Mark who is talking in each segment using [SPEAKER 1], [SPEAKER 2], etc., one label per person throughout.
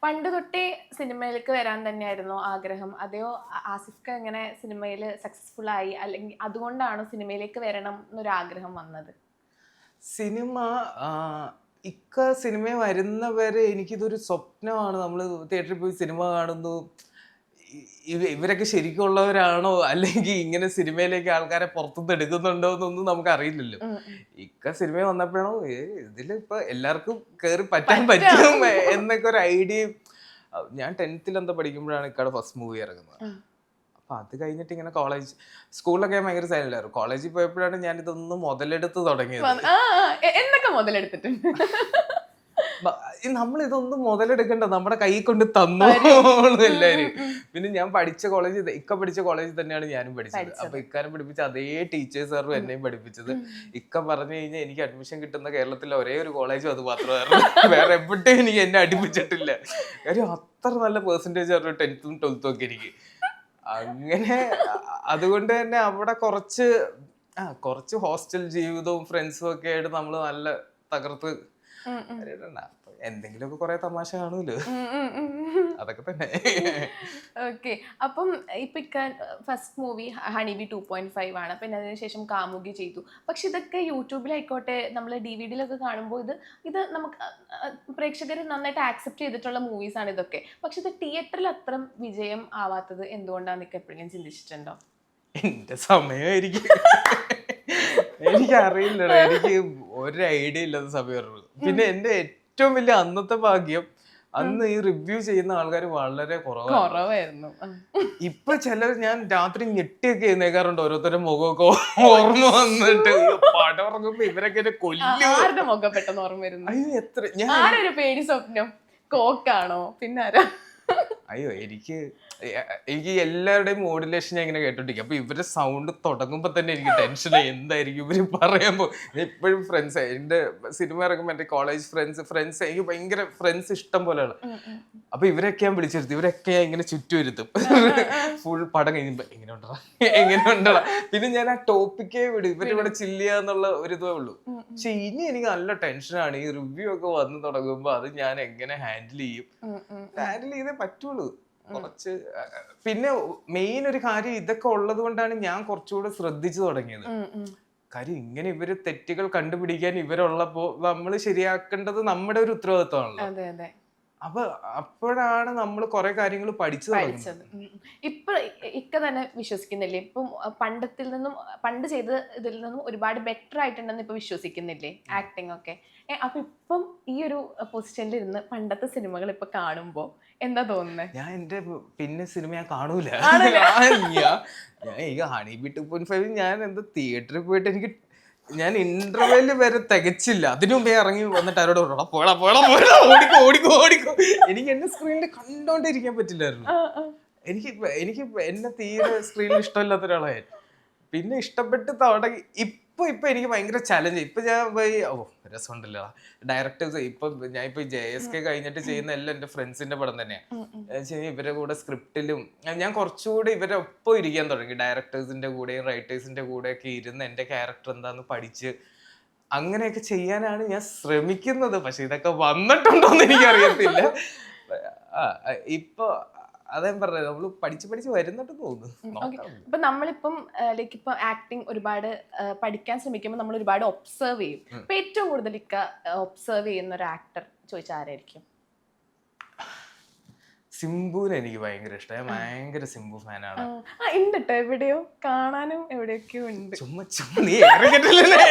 [SPEAKER 1] പണ്ട് തൊട്ടേ സിനിമയിലേക്ക് വരാൻ തന്നെയായിരുന്നോ ആഗ്രഹം? അതെയോ ആസിഫ് ഖാൻ ഇങ്ങനെ സിനിമയിൽ സക്സസ്ഫുൾ ആയി അല്ലെങ്കിൽ അതുകൊണ്ടാണോ സിനിമയിലേക്ക് വരണം എന്നൊരു ആഗ്രഹം വന്നത്?
[SPEAKER 2] സിനിമ ഇക്ക സിനിമ വരുന്നവരെ എനിക്കിതൊരു സ്വപ്നമാണ്. നമ്മൾ തിയേറ്ററിൽ പോയി സിനിമ കാണുന്നു. ഇവരൊക്കെ ശരിക്കുള്ളവരാണോ അല്ലെങ്കിൽ ഇങ്ങനെ സിനിമയിലേക്ക് ആൾക്കാരെ പുറത്തുനിന്ന് എടുക്കുന്നുണ്ടോ എന്നൊന്നും നമുക്ക് അറിയില്ലല്ലോ. ഇക്ക സിനിമ വന്നപ്പോഴാണോ ഇതിലിപ്പോ എല്ലാവർക്കും കയറി പറ്റാൻ പറ്റും എന്നൊക്കെ ഒരു ഐഡിയ. ഞാൻ 10th എന്തോ പഠിക്കുമ്പോഴാണ് ഇക്കടെ ഫസ്റ്റ് മൂവി ഇറങ്ങുന്നത്. അപ്പൊ അത് കഴിഞ്ഞിട്ട് ഇങ്ങനെ സ്കൂളിലൊക്കെ ഞാൻ ഭയങ്കര സൈലന്റ് ആയിരുന്നു. കോളേജിൽ പോയപ്പോഴാണ് ഞാൻ ഇതൊന്ന് മുതലെടുത്ത് തുടങ്ങിയത്.
[SPEAKER 1] എന്നൊക്കെ മുതലെടുത്തിട്ടുണ്ട്?
[SPEAKER 2] നമ്മൾ ഇതൊന്നും മുതലെടുക്കണ്ട, നമ്മുടെ കൈ കൊണ്ട് തന്നോ എല്ലാരും. പിന്നെ ഞാൻ പഠിച്ച കോളേജ്, ഇക്ക പഠിച്ച കോളേജിൽ തന്നെയാണ് ഞാനും പഠിച്ചത്. അപ്പൊ ഇക്കാനെ പഠിപ്പിച്ച അതേ ടീച്ചേഴ്സായിരുന്നു എന്നെയും പഠിപ്പിച്ചത്. ഇക്ക പറഞ്ഞു കഴിഞ്ഞാൽ എനിക്ക് അഡ്മിഷൻ കിട്ടുന്ന കേരളത്തിലെ ഒരേ ഒരു കോളേജും അത് മാത്രമായിരുന്നു. വേറെ എവിടെയും എനിക്ക് എന്നെ അടുപ്പിച്ചിട്ടില്ല. കാര്യം അത്ര നല്ല പെർസെന്റേജ് ആയിരുന്നു 10th 12th ഒക്കെ എനിക്ക്. അങ്ങനെ അതുകൊണ്ട് തന്നെ അവിടെ കുറച്ച് ഹോസ്റ്റൽ ജീവിതവും ഫ്രണ്ട്സും ഒക്കെ ആയിട്ട് നമ്മള് നല്ല തകർത്ത് എന്തെങ്കിലുമൊക്കെ കുറെ തമാശ കാണൂല്ലോ, അതൊക്കെ തന്നെ.
[SPEAKER 1] ഓക്കെ. അപ്പം ഇപ്പൊ ഫസ്റ്റ് മൂവി ഹണിബി 2.5 ആണ്. പിന്നെ അതിനുശേഷം കാമുകി ചെയ്തു. പക്ഷെ ഇതൊക്കെ യൂട്യൂബിലായിക്കോട്ടെ നമ്മൾ DVD-യിലൊക്കെ കാണുമ്പോൾ ഇത് നമുക്ക് പ്രേക്ഷകർ നന്നായിട്ട് ആക്സെപ്റ്റ് ചെയ്തിട്ടുള്ള മൂവീസ് ആണ് ഇതൊക്കെ. പക്ഷെ ഇത് തിയേറ്ററിൽ അത്ര വിജയം ആവാത്തത് എന്തുകൊണ്ടാണെന്നൊക്കെ എപ്പോഴെങ്കിലും ചിന്തിച്ചിട്ടുണ്ടോ?
[SPEAKER 2] എന്റെ സമയമായിരിക്കും, എനിക്കറിയില്ല. എനിക്ക് ഒരു ഐഡിയ ഇല്ലാത്ത സമയമായിരുന്നു. പിന്നെ എന്റെ ഏറ്റവും വലിയ അന്നത്തെ ഭാഗ്യം, അന്ന് ഈ റിവ്യൂ ചെയ്യുന്ന ആൾക്കാർ വളരെ
[SPEAKER 1] കുറവായിരുന്നു.
[SPEAKER 2] ഇപ്പൊ ചിലർ ഞാൻ രാത്രി ഞെട്ടിയൊക്കെ എഴുന്നേക്കാറുണ്ട്, ഓരോരുത്തരുടെ മുഖമൊക്കെ ഓർമ്മ വന്നിട്ട് പടം ഇറങ്ങുമ്പോ ഇവരൊക്കെ
[SPEAKER 1] കൊല്ലും. മുഖം പെട്ടെന്ന് ഓർമ്മ വരുന്നു.
[SPEAKER 2] അയ്യോ എത്ര
[SPEAKER 1] ആരൊരു പേടി സ്വപ്നം, കോക്കാണോ പിന്നെ ആരാ?
[SPEAKER 2] അയ്യോ എനിക്ക് എല്ലാവരുടെയും മോഡുലേഷൻ ഞാൻ ഇങ്ങനെ കേട്ടോണ്ടിരിക്കും. അപ്പൊ ഇവരുടെ സൗണ്ട് തുടങ്ങുമ്പോ തന്നെ എനിക്ക് ടെൻഷനായി, എന്തായിരിക്കും ഇവര് പറയുമ്പോ. എപ്പോഴും ഫ്രണ്ട്സ്, എന്റെ സിനിമ ഇറങ്ങുമ്പോ എന്റെ കോളേജ് ഫ്രണ്ട്സ് എനിക്ക് ഭയങ്കര ഫ്രണ്ട്സ് ഇഷ്ടം പോലെയാണ്. അപ്പൊ ഇവരൊക്കെ ഞാൻ വിളിച്ചിരുത്തും, ഇവരൊക്കെ ഞാൻ ഇങ്ങനെ ചുറ്റുവരുത്തും. ഫുൾ പടം കഴിയുമ്പോ എങ്ങനെ ഉണ്ടടാ. പിന്നെ ഞാൻ ആ ടോപ്പിക്കേ വിടും, ഇവരിവിടെ ചില്ല് ചെയ്യാന്നുള്ള ഒരു ഇതേ ഉള്ളൂ. പക്ഷെ ഇനി എനിക്ക് നല്ല ടെൻഷനാണ്, ഈ റിവ്യൂ ഒക്കെ വന്ന് തുടങ്ങുമ്പോ അത് ഞാൻ എങ്ങനെ ഹാൻഡിൽ ചെയ്തേ പറ്റുള്ളൂ കുറച്ച്. പിന്നെ മെയിൻ ഒരു കാര്യം, ഇതൊക്കെ ഉള്ളത് കൊണ്ടാണ് ഞാൻ കുറച്ചുകൂടെ ശ്രദ്ധിച്ചു തുടങ്ങിയത്. കാര്യം ഇങ്ങനെ ഇവര് തെറ്റുകൾ കണ്ടുപിടിക്കാൻ ഇവരുള്ളപ്പോ നമ്മൾ ശരിയാക്കേണ്ടത് നമ്മുടെ ഒരു ഉത്തരവാദിത്വമാണല്ലോ. അപ്പൊ അപ്പോഴാണ് നമ്മൾ കുറെ കാര്യങ്ങൾ പഠിച്ചു തുടങ്ങുന്നത്.
[SPEAKER 1] ഇപ്പൊ ഇക്ക തന്നെ വിശ്വസിക്കുന്നില്ലേ ഇപ്പം പണ്ട് ചെയ്ത ഇതിൽ നിന്നും ഒരുപാട് ബെറ്റർ ആയിട്ടുണ്ടെന്ന് ഇപ്പൊ വിശ്വസിക്കുന്നില്ലേ ആക്ടിങ് ഒക്കെ? അപ്പൊ ഇപ്പം ഈ ഒരു പൊസിഷനിൽ ഇരുന്ന് പണ്ടത്തെ സിനിമകൾ ഇപ്പൊ കാണുമ്പോ എന്താ തോന്നുന്നത്?
[SPEAKER 2] ഞാൻ എന്റെ പിന്നെ സിനിമ ഞാൻ കാണൂല. ഞാൻ ഹണിബി 2.5 ഞാൻ എന്താ തിയേറ്ററിൽ പോയിട്ട് ഞാൻ ഇന്റർവെല് വരെ തികച്ചില്ല, അതിനു മുമ്പേ ഇറങ്ങി വന്നിട്ട് അവരോട് ഓടിക്കോ. എനിക്ക് എന്നെ സ്ക്രീനിൽ കണ്ടോണ്ടിരിക്കാൻ പറ്റില്ലായിരുന്നു. എനിക്ക് എന്നെ തീരെ സ്ക്രീനിൽ ഇഷ്ടമില്ലാത്ത ഒരാളായിരുന്നു. പിന്നെ ഇഷ്ടപ്പെട്ട് തുടങ്ങി. ഇപ്പൊ എനിക്ക് ഭയങ്കര ചലഞ്ച്. ഇപ്പൊ ഞാൻ രസമുണ്ടല്ലോ ഡയറക്ടേഴ്സ്. ഞാൻ ഇപ്പൊ JSK കഴിഞ്ഞിട്ട് ചെയ്യുന്ന എല്ലാം എന്റെ ഫ്രണ്ട്സിന്റെ പടം തന്നെയാണ്. ഇവരുടെ കൂടെ സ്ക്രിപ്റ്റിലും ഞാൻ കുറച്ചുകൂടി ഇവരെ ഒപ്പം ഇരിക്കാൻ തുടങ്ങി. ഡയറക്ടേഴ്സിന്റെ കൂടെയും റൈറ്റേഴ്സിന്റെ കൂടെ ഒക്കെ ഇരുന്ന് എന്റെ ക്യാരക്ടർ എന്താന്ന് പഠിച്ച് അങ്ങനെയൊക്കെ ചെയ്യാനാണ് ഞാൻ ശ്രമിക്കുന്നത്. പക്ഷെ ഇതൊക്കെ വന്നിട്ടുണ്ടോന്ന് എനിക്കറിയത്തില്ല. ഇപ്പൊ അതേ പറഞ്ഞത്, നമ്മള് പഠിച്ച് വരുന്നിട്ട് തോന്നുന്നു.
[SPEAKER 1] ഇപ്പൊ നമ്മളിപ്പം ലൈക്ക് ഇപ്പൊ ആക്ടിങ് ഒരുപാട് പഠിക്കാൻ ശ്രമിക്കുമ്പോൾ നമ്മൾ ഒരുപാട് ഒബ്സർവ് ചെയ്യും. ഇപ്പൊ ഏറ്റവും കൂടുതൽ ഒബ്സർവ് ചെയ്യുന്ന ഒരു ആക്ടർ ചോദിച്ചാൽ ആരായിരിക്കും?
[SPEAKER 2] സിംബുവിനെ എനിക്ക് ഭയങ്കര ഇഷ്ടമായി. ഭയങ്കര സിംബു ഫാനാണ്.
[SPEAKER 1] ഉണ്ട് കേട്ടോ, എവിടെയോ കാണാനും എവിടെയൊക്കെയോ ഉണ്ട്.
[SPEAKER 2] ചുമ്മാ നീ ഇറങ്ങിട്ടില്ലേ?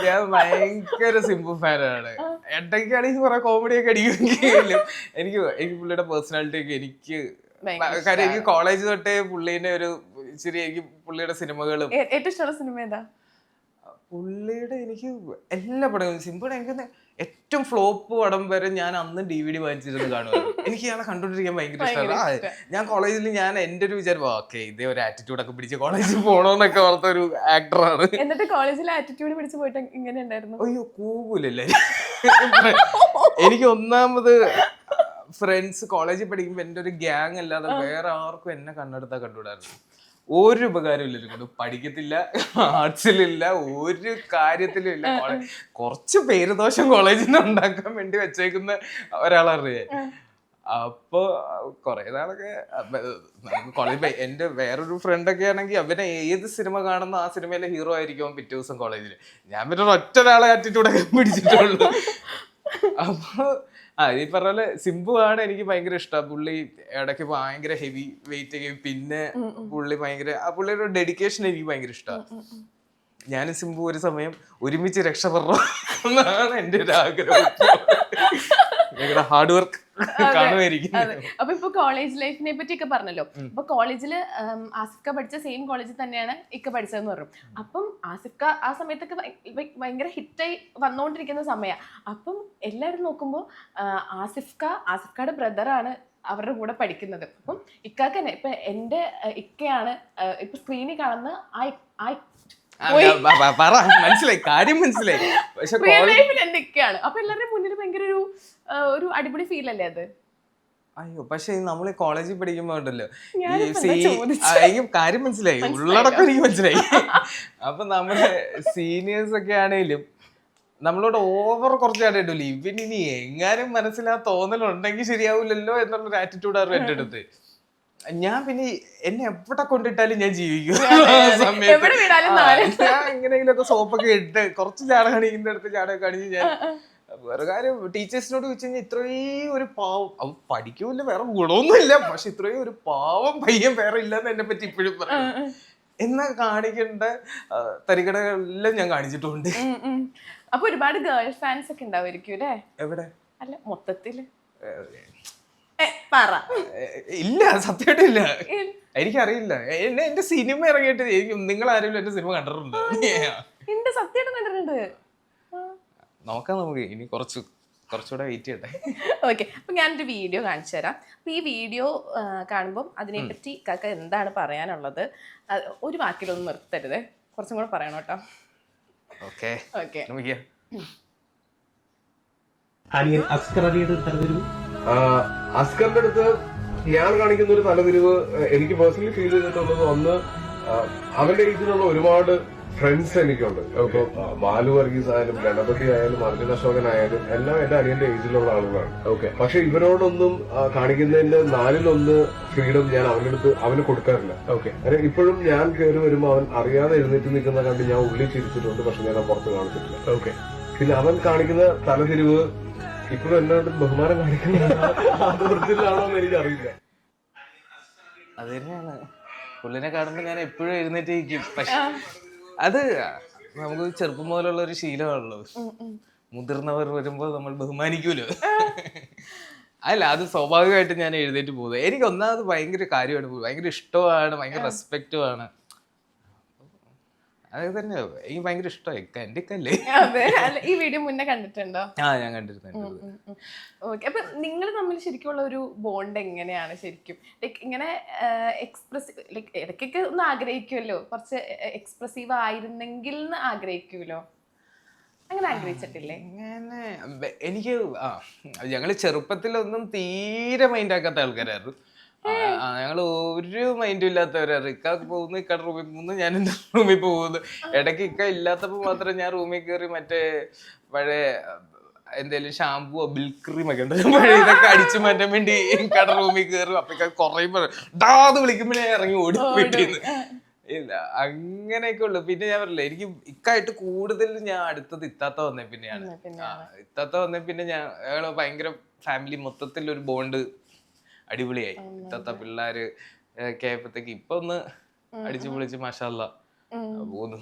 [SPEAKER 2] ഞാൻ ഭയങ്കര സിംബു ഫാനാണ്. ഇടയ്ക്കാണെങ്കിൽ കുറെ കോമഡി ഒക്കെ അടിക്കുമെങ്കിലും എനിക്ക് പുള്ളിയുടെ പേഴ്സണാലിറ്റി ഒക്കെ കാര്യം എനിക്ക് കോളേജ് തൊട്ടേ പുള്ളീനെ ഒരു ഇച്ചിരി, എനിക്ക് പുള്ളിയുടെ സിനിമകളും
[SPEAKER 1] ഏറ്റവും ഇഷ്ടമുള്ള സിനിമ ഏതാ?
[SPEAKER 2] പുള്ളിയുടെ എനിക്ക് എല്ലാ പടങ്ങളും. സിംബുടെ എനിക്ക് ഏറ്റവും ഫ്ലോപ്പ് പടം വരെ ഞാൻ അന്ന് DVD വാങ്ങിച്ചിരുന്ന് കാണുമായിരുന്നു. എനിക്ക് ഇയാളെ കണ്ടോണ്ടിരിക്കാൻ ഭയങ്കര ഇഷ്ടമാണ്. ഞാൻ കോളേജിൽ എന്റെ ഒരു വിചാരം, ഓക്കെ ഇതേ ഒരു ആറ്റിറ്റ്യൂഡ് ഒക്കെ പിടിച്ച് കോളേജിൽ പോണോന്നൊക്കെ ഓർത്ത ഒരു ആക്ടറാണ്.
[SPEAKER 1] എന്നിട്ട് കോളേജിൽ ആറ്റിറ്റ്യൂഡ് പിടിച്ച് പോയിട്ട് ഇങ്ങനെ ഉണ്ടായിരുന്നു?
[SPEAKER 2] അയ്യോ കൂകൂലല്ലേ. എനിക്ക് ഒന്നാമത് ഫ്രണ്ട്സ് കോളേജിൽ പഠിക്കുമ്പോ എന്റെ ഒരു ഗ്യാങ് അല്ലാതെ വേറെ ആർക്കും എന്നെ കണ്ണെടുത്താ കണ്ടുവിടായിരുന്നു. ഒരു ഉപകാരവും ഇല്ല കൊണ്ട് പഠിക്കത്തില്ല, ആർട്സിലില്ല, ഒരു കാര്യത്തിലും ഇല്ല. കുറച്ച് പേരുദോഷം കോളേജിൽ നിന്ന് ഉണ്ടാക്കാൻ വേണ്ടി വെച്ചേക്കുന്ന ഒരാളറിയാം. അപ്പൊ കൊറേ നാളൊക്കെ കോളേജ് എന്റെ വേറൊരു ഫ്രണ്ടൊക്കെ ആണെങ്കിൽ അവനെ ഏത് സിനിമ കാണുന്ന ആ സിനിമയിലെ ഹീറോ ആയിരിക്കും പിറ്റേ ദിവസം കോളേജിൽ. ഞാൻ പിന്നെ ഒറ്റ ഒരാളെ ആറ്റിറ്റ്യൂഡൊക്കെ പിടിച്ചിട്ടുള്ളൂ. അപ്പൊ ഈ പറഞ്ഞ പോലെ സിംബു ആണ് എനിക്ക് ഭയങ്കര ഇഷ്ടം. പുള്ളി ഇടയ്ക്ക് ഭയങ്കര ഹെവി വെയിറ്റ് ഒക്കെ, പിന്നെ പുള്ളി ഭയങ്കര പുള്ളിയുടെ ഡെഡിക്കേഷൻ എനിക്ക് ഭയങ്കര ഇഷ്ടമാണ്. ഞാനും സിംബു ഒരു സമയം ഒരുമിച്ച് രക്ഷപ്പെടണം എന്നാണ് എന്റെ ഒരു ആഗ്രഹം. ഹാർഡ് വർക്ക് കാണുമായിരിക്കും.
[SPEAKER 1] അപ്പൊ ഇപ്പൊ കോളേജ് ലൈഫിനെ പറ്റി ഒക്കെ പറഞ്ഞല്ലോ. അപ്പൊ കോളേജില് ആസിഫ്ക പഠിച്ച സെയിം കോളേജിൽ തന്നെയാണ് ഇക്ക പഠിച്ചതെന്ന് പറഞ്ഞു. അപ്പം ആസിഫ്ക ആ സമയത്തൊക്കെ ഭയങ്കര ഹിറ്റായി വന്നുകൊണ്ടിരിക്കുന്ന സമയമാണ്. അപ്പം എല്ലാവരും നോക്കുമ്പോൾ ആസിഫ്കയുടെ ബ്രദറാണ് അവരുടെ കൂടെ പഠിക്കുന്നത്. അപ്പം ഇക്കാക്ക് തന്നെ ഇപ്പൊ എന്റെ ഇക്കയാണ് ഇപ്പൊ സ്ക്രീനിൽ കാണുന്ന
[SPEAKER 2] മനസ്സിലായി, കാര്യം മനസ്സിലായി. പക്ഷെ
[SPEAKER 1] എന്റെ ഇക്കയാണ്. അപ്പൊ എല്ലാവരുടെ മുന്നിൽ ഭയങ്കര ഒരു അടിപൊളി ഫീൽ അല്ലേ അത്?
[SPEAKER 2] അയ്യോ, പക്ഷെ നമ്മൾ കോളേജിൽ പഠിക്കുമ്പോ ഉണ്ടല്ലോ എനിക്ക് കാര്യം മനസ്സിലായി, ഉള്ളടക്കം എനിക്ക് മനസ്സിലായി. അപ്പൊ നമ്മുടെ സീനിയേഴ്സ് ഒക്കെ ആണേലും നമ്മളോട് ഓവർ കുറച്ചാണ് ഇടില്ല. ഇവനിനി എങ്ങാനും മനസ്സിലാ തോന്നലുണ്ടെങ്കിൽ ശരിയാവില്ലല്ലോ എന്നുള്ളൊരു ആറ്റിറ്റ്യൂഡ് ആയിരുന്നു എൻ്റെ അടുത്ത്. ഞാൻ പിന്നെ എന്നെ എവിടെ കൊണ്ടിട്ടാലും ഞാൻ ജീവിക്കും. സമയത്ത് ഞാൻ എങ്ങനെയെങ്കിലുമൊക്കെ സോപ്പൊക്കെ ഇട്ട് കുറച്ച് ചാട കാണിക്കുന്ന അടുത്ത് ചാടൊക്കെ കാണിച്ച് ഞാൻ വേറെ കാര്യം ടീച്ചേഴ്സിനോട് ചോദിച്ചു കഴിഞ്ഞാൽ ഇത്രയും ഒരു പാവം, അവൻ പഠിക്കൂല, വേറെ ഗുണമൊന്നുമില്ല, പക്ഷെ ഇത്രയും ഒരു പാവം പയ്യൻ വേറെ ഇല്ലെന്ന് എന്നെ പറ്റി ഇപ്പോഴും പറയും. എന്നാ കാണിക്കേണ്ട തരികടകളെല്ലാം ഞാൻ കാണിച്ചിട്ടുണ്ട്.
[SPEAKER 1] അപ്പൊ ഒരുപാട് ഗേൾ ഫാൻസ് ഒക്കെ ഉണ്ടാവുമായിരിക്കും അല്ലേ?
[SPEAKER 2] എവിടെ?
[SPEAKER 1] അല്ല മൊത്തത്തില്
[SPEAKER 2] ഇല്ല, സത്യമായിട്ടും ഇല്ല. എനിക്കറിയില്ല. എന്റെ സിനിമ ഇറങ്ങിയിട്ട് നിങ്ങൾ ആരെങ്കിലും എന്റെ സിനിമ കണ്ടിട്ടുണ്ടോ?
[SPEAKER 1] സത്യമായിട്ടും കണ്ടിട്ടുണ്ട്.
[SPEAKER 2] നോക്കാം, നമുക്ക് ഇനി കുറച്ചുകൂടെ വെയിറ്റ് ചെയ്യട്ടെ.
[SPEAKER 1] ഓക്കെ, അപ്പൊ ഞാനൊരു വീഡിയോ കാണിച്ചു തരാം. അപ്പൊ ഈ വീഡിയോ കാണുമ്പോൾ അതിനെപ്പറ്റി കാക്ക എന്താണ് പറയാനുള്ളത്? ഒരു വാക്കിലൊന്നും നിർത്തരുത്, കുറച്ചും കൂടെ പറയണം കേട്ടോ.
[SPEAKER 2] ഓക്കെ.
[SPEAKER 3] അസ്കറിന്റെ അടുത്ത് ഞാൻ കാണിക്കുന്ന ഒരു തലതിരിവ് എനിക്ക് പേഴ്സണലി ഫീൽ ചെയ്തിട്ടുള്ളത്, ഒന്ന് അവന്റെ ഏജിലുള്ള ഒരുപാട് ഫ്രണ്ട്സ് എനിക്കുണ്ട്. ഇപ്പൊ ബാലു വർഗീസ് ആയാലും ഗണപതി ആയാലും അർജുൻ അശോകൻ ആയാലും എല്ലാം എന്റെ അനിയന്റെ ഏജിലുള്ള ആളുകളാണ്. ഓക്കെ, പക്ഷെ ഇവരോടൊന്നും കാണിക്കുന്നതിന്റെ 4/1 ഫ്രീഡം ഞാൻ അവന് കൊടുക്കാറില്ല. ഓക്കെ, ഇപ്പോഴും ഞാൻ കയറി വരുമ്പോൾ അവൻ അറിയാതെ എഴുന്നേറ്റ് നിൽക്കുന്ന കണ്ട് ഞാൻ ഉള്ളിൽ ചിരിച്ചിട്ടുണ്ട്, പക്ഷെ ഞാൻ പുറത്ത് കാണിച്ചിട്ടില്ല. ഓക്കെ, പിന്നെ അവൻ കാണിക്കുന്ന തലതിരിവ് ഇപ്പോഴും എന്നോട് ബഹുമാനം കാണിക്കുന്ന അതിർത്തിയിലാണോ എന്ന് എനിക്കറിയില്ല.
[SPEAKER 2] അത് തന്നെയാണ്, പുള്ളിനെ കാണുമ്പോൾ ഞാൻ എപ്പോഴും എഴുന്നേറ്റ് ഇരിക്കും. പക്ഷെ അത് നമുക്ക് ചെറുപ്പം മുതലുള്ള ഒരു ശീലമാണല്ലോ. മുതിർന്നവർ വരുമ്പോൾ നമ്മൾ ബഹുമാനിക്കൂലോ. അല്ല, അത് സ്വാഭാവികമായിട്ട് ഞാൻ എഴുന്നേറ്റ് പോകുന്നത്. എനിക്ക് ഒന്നാമത് ഭയങ്കര കാര്യമാണ്, ഭയങ്കര ഇഷ്ടമാണ്, ഭയങ്കര റെസ്പെക്റ്റുമാണ്. അതൊക്കെ തന്നെ എനിക്ക് ഭയങ്കര ഇഷ്ടമായി. എന്റെ അല്ലേ?
[SPEAKER 1] ഈ വീഡിയോ മുന്നേ കണ്ടിട്ടുണ്ടോ?
[SPEAKER 2] ഞാൻ കണ്ടിരുന്നു.
[SPEAKER 1] ഓക്കെ, അപ്പൊ നിങ്ങൾ തമ്മിൽ ശരിക്കുള്ള ഒരു ബോണ്ട് എങ്ങനെയാണ് ശരിക്കും? ലൈക്ക് ഇങ്ങനെ ലൈക്ക് ഇടയ്ക്കൊക്കെ ഒന്ന് ആഗ്രഹിക്കുമല്ലോ, കുറച്ച് എക്സ്പ്രസീവ് ആയിരുന്നെങ്കിൽ എന്ന് ആഗ്രഹിക്കുമല്ലോ, അങ്ങനെ ആഗ്രഹിച്ചിട്ടില്ലേ?
[SPEAKER 2] അങ്ങനെ എനിക്ക് ഞങ്ങള് ചെറുപ്പത്തിലൊന്നും തീരെ മൈൻഡ് ആക്കാത്ത ആൾക്കാരായിരുന്നു. ഞങ്ങൾ ഒരു മൈൻഡും ഇല്ലാത്തവരായിരുന്നു. ഇക്ക പോകുന്നു, ഇക്കടെ റൂമിൽ പോകുന്നു, ഞാൻ എന്റെ റൂമിൽ പോകുന്നു. ഇടയ്ക്ക് ഇക്ക ഇല്ലാത്തപ്പോ മാത്രം ഞാൻ റൂമിൽ കയറി മറ്റേ പഴയ എന്തേലും ഷാമ്പുവോ ബിൽക്ക് ക്രീം ഒക്കെ ഉണ്ട്, പഴയ ഇതൊക്കെ അടിച്ചു മാറ്റാൻ വേണ്ടി ഇക്കടെ റൂമിൽ കയറും. അപ്പൊ ഇക്ക കുറയുമ്പോ ഡാന്ന് വിളിക്കുമ്പോ ഞാൻ ഇറങ്ങി ഓടി വീട്ടിന്ന്. ഇല്ല, അങ്ങനെയൊക്കെ ഉള്ളു. പിന്നെ ഞാൻ പറഞ്ഞില്ല, എനിക്ക് ഇക്കായിട്ട് കൂടുതൽ ഞാൻ അടുത്തത് ഇത്താത്ത വന്നേ പിന്നെയാണ്. ഇത്താത്ത വന്നേ പിന്നെ ഞങ്ങള് ഭയങ്കര ഫാമിലി മൊത്തത്തിൽ ഒരു ബോണ്ട് അടിപൊളിയായി. ഇത്തത്തെ പിള്ളേര് കേപ്പത്തേക്ക് ഇപ്പൊ ഒന്ന് അടിച്ചു പൊളിച്ച് മാഷാ അല്ലാ പോകുന്നു.